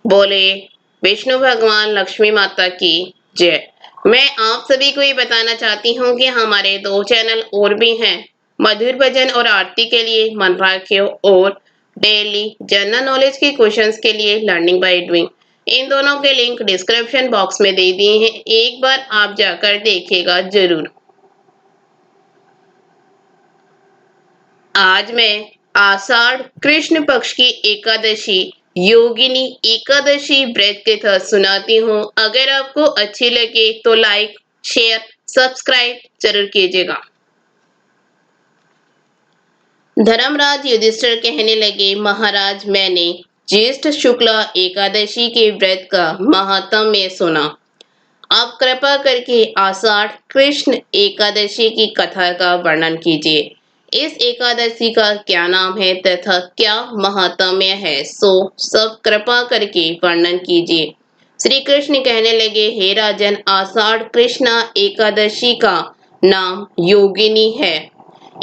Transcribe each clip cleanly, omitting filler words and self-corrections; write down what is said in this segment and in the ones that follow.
बोले विष्णु भगवान लक्ष्मी माता की जय। मैं आप सभी को ये बताना चाहती हूँ कि हमारे दो चैनल और भी हैं, मधुर भजन और आरती के लिए मन राखियो और डेली जनरल नॉलेज के क्वेश्चंस के लिए लर्निंग बाय डूइंग। इन दोनों के लिंक डिस्क्रिप्शन बॉक्स में दे दिए हैं, एक बार आप जाकर देखिएगा जरूर। आज मैं आषाढ़ कृष्ण पक्ष की एकादशी योगिनी एकादशी व्रत कथा सुनाती हूँ। अगर आपको अच्छी लगे तो लाइक शेयर सब्सक्राइब जरूर कीजिएगा। धर्मराज युधिष्ठिर कहने लगे, महाराज मैंने ज्येष्ठ शुक्ला एकादशी के व्रत का महात्म्य सुना। आप कृपा करके आषाढ़ कृष्ण एकादशी की कथा का वर्णन कीजिए। इस एकादशी का क्या नाम है तथा क्या महात्म्य है, सो सब कृपा करके वर्णन कीजिए। श्री कृष्ण कहने लगे, हे राजन, आषाढ़ कृष्ण एकादशी का नाम योगिनी है।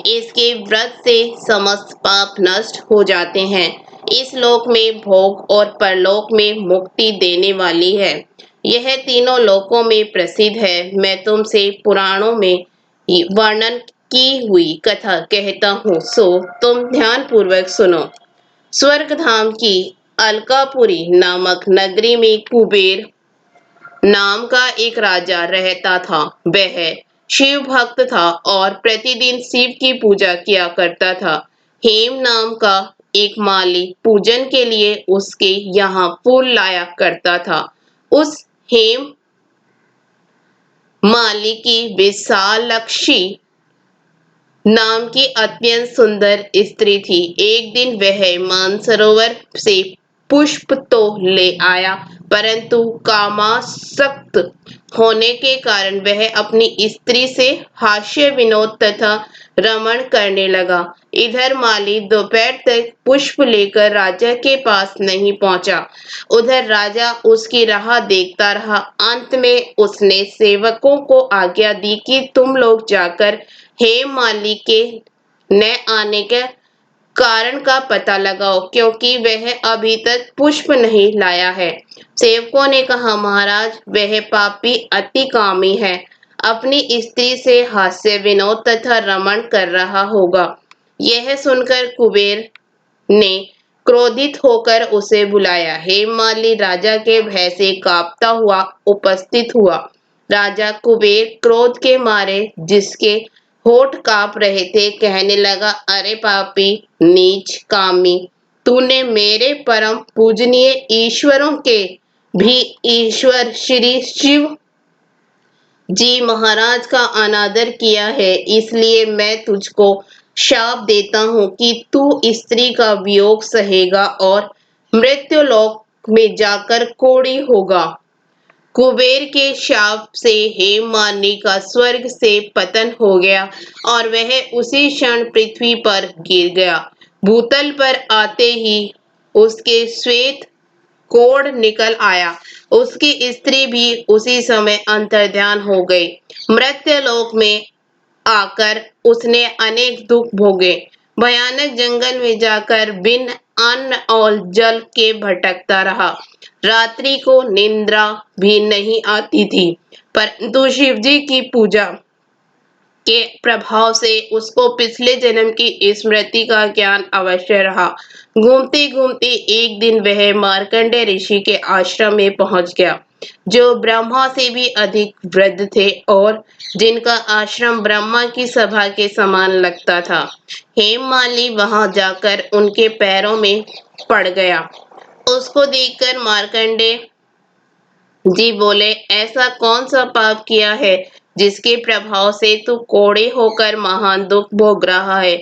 इसके व्रत से समस्त पाप नष्ट हो जाते हैं। इस लोक में भोग और परलोक में मुक्ति देने वाली है। यह तीनों लोकों में प्रसिद्ध है। मैं तुमसे पुराणों में वर्णन की हुई कथा कहता हूँ, सो तुम ध्यान पूर्वक सुनो। स्वर्ग धाम की अलकापुरी नामक नगरी में कुबेर नाम का एक राजा रहता था। वह शिव भक्त था और प्रतिदिन शिव की पूजा किया करता था। हेम नाम का एक माली पूजन के लिए उसके यहाँ फूल लाया करता था। उस हेम माली की विशालाक्षी नाम की अत्यंत सुंदर स्त्री थी। एक दिन वह मानसरोवर से पुष्प तो ले आया, परंतु कामासक्त होने के कारण वह अपनी स्त्री से हास्य विनोद तथा रमण करने लगा। इधर माली दोपहर तक पुष्प लेकर राजा के पास नहीं पहुंचा। उधर राजा उसकी राह देखता रहा। अंत में उसने सेवकों को आज्ञा दी कि तुम लोग जाकर हेम माली के न आने के कारण का पता लगाओ, क्योंकि वह अभी तक पुष्प नहीं लाया है। सेवकों ने कहा, महाराज वह पापी अति कामी है, अपनी स्त्री से हास्य विनोद तथा रमण कर रहा होगा। यह सुनकर कुबेर ने क्रोधित होकर उसे बुलाया। हेममाली राजा के भय से कांपता हुआ उपस्थित हुआ। राजा कुबेर क्रोध के मारे जिसके होठ कांप रहे थे, कहने लगा, अरे पापी नीच कामी, तूने मेरे परम पूजनीय ईश्वरों के भी ईश्वर श्री शिव जी महाराज का अनादर किया है। इसलिए मैं तुझको शाप देता हूँ कि तू स्त्री का वियोग सहेगा और मृत्युलोक में जाकर कोढ़ी होगा। कुबेर के शाप से हेममालिनी का स्वर्ग से पतन हो गया और वह उसी क्षण पृथ्वी पर गिर गया। भूतल पर आते ही उसके श्वेत कोढ़ निकल आया। उसकी स्त्री भी उसी समय अंतर्ध्यान हो गई। मृत्युलोक में आकर उसने अनेक दुख भोगे। भयानक जंगल में जाकर बिन अन्न और जल के भटकता रहा। रात्रि को निद्रा भी नहीं आती थी, परंतु शिव जी की पूजा के प्रभाव से उसको पिछले जन्म की स्मृति का ज्ञान अवश्य रहा। घूमते घूमते एक दिन वह मार्कंडे ऋषि के आश्रम में पहुंच गया, जो ब्रह्मा से भी अधिक वृद्ध थे और जिनका आश्रम ब्रह्मा की सभा के समान लगता था। हेममाली वहां जाकर उनके पैरों में पड़ गया। उसको देखकर मार्कंडे जी बोले, ऐसा कौन सा पाप किया है जिसके प्रभाव से तू कोढ़े होकर महान दुख भोग रहा है।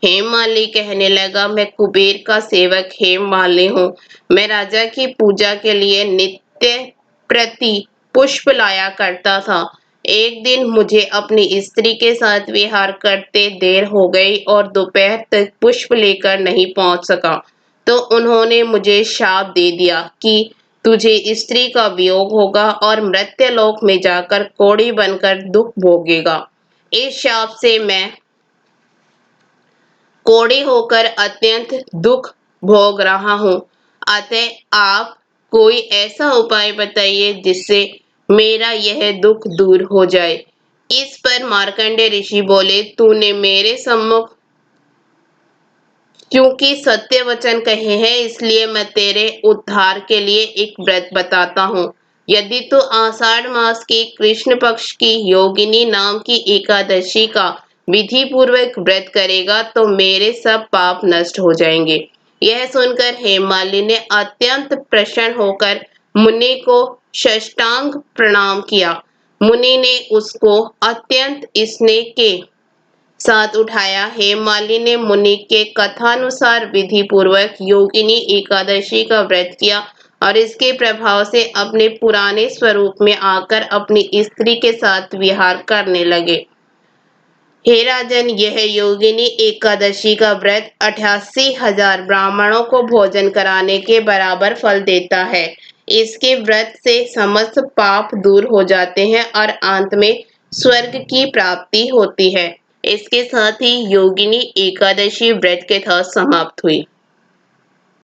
हेममाली कहने लगा, मैं कुबेर का सेवक हेममाली हूँ। मैं राजा की पूजा के लिए नित्य प्रति पुष्प लाया करता था। एक दिन मुझे अपनी स्त्री के साथ विहार करते देर हो गई और दोपहर तक पुष्प लेकर नहीं पहुंच सका, तो उन्होंने मुझे शाप दे दिया कि तुझे स्त्री का वियोग होगा और मृत्युलोक में जाकर कोढ़ी बनकर दुख भोगेगा। इस शाप से मैं कोढ़ी होकर अत्यंत दुख भोग रहा हूँ। अतः आप कोई ऐसा उपाय बताइए जिससे मेरा यह दुख दूर हो जाए। इस पर मार्कंडेय ऋषि बोले, तूने मेरे सम्मुख क्योंकि सत्य वचन कहे हैं, इसलिए मैं तेरे उद्धार के लिए एक व्रत बताता हूँ। यदि तू आषाढ़ मास की कृष्ण पक्ष की योगिनी नाम की एकादशी का विधि पूर्वक व्रत करेगा तो मेरे सब पाप नष्ट हो जाएंगे। यह सुनकर हेममालिनी ने अत्यंत प्रसन्न होकर मुनि को साष्टांग प्रणाम किया। मुनि ने उसको अत्यंत स्नेह के साथ उठाया। हेममालिनी ने मुनि के कथानुसार विधि पूर्वक योगिनी एकादशी का व्रत किया और इसके प्रभाव से अपने पुराने स्वरूप में आकर अपनी स्त्री के साथ विहार करने लगे। हे राजन, यह योगिनी एकादशी का व्रत 88,000 ब्राह्मणों को भोजन कराने के बराबर फल देता है। इसके व्रत से समस्त पाप दूर हो जाते हैं और अंत में स्वर्ग की प्राप्ति होती है। इसके साथ ही योगिनी एकादशी व्रत कथा समाप्त हुई।